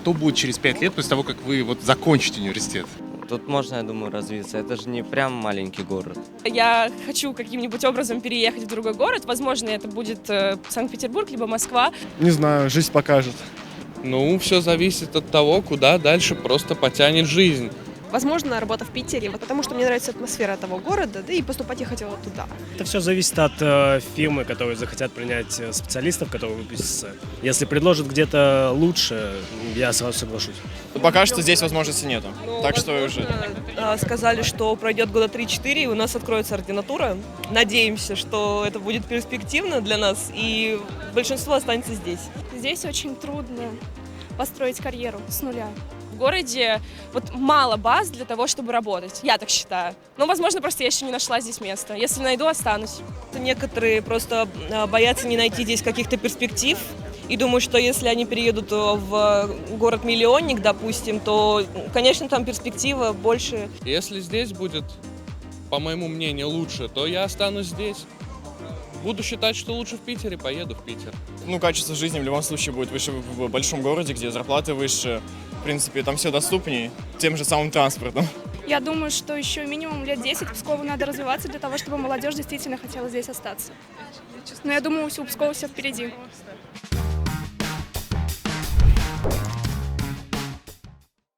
что будет через 5 лет после того, как вы вот закончите университет? Тут можно, я думаю, развиться. Это же не прям маленький город. Я хочу каким-нибудь образом переехать в другой город. Возможно, это будет Санкт-Петербург, либо Москва. Не знаю, жизнь покажет. Ну, все зависит от того, куда дальше просто потянет жизнь. Возможно, работа в Питере, потому что мне нравится атмосфера того города, да и поступать я хотела туда. Это все зависит от фирмы, которые захотят принять специалистов, которые выпустятся. Если предложат где-то лучше, я сразу соглашусь. Пока что здесь возможности нету. Так что уже. Сказали, что пройдет года 3-4, и у нас откроется ординатура. Надеемся, что это будет перспективно для нас, и большинство останется здесь. Здесь очень трудно построить карьеру с нуля. В городе вот мало баз для того, чтобы работать. Я так считаю. Но, возможно, просто я еще не нашла здесь место. Если найду, останусь. Некоторые просто боятся не найти здесь каких-то перспектив и думают, что если они переедут в город-миллионник, допустим, то, конечно, там перспектива больше. Если здесь будет, по моему мнению, лучше, то я останусь здесь. Буду считать, что лучше в Питере, поеду в Питер. Ну, качество жизни в любом случае будет выше в большом городе, где зарплаты выше. В принципе, там все доступнее тем же самым транспортом. Я думаю, что еще минимум лет 10 Пскову надо развиваться для того, чтобы молодежь действительно хотела здесь остаться. Но я думаю, у Пскова все впереди.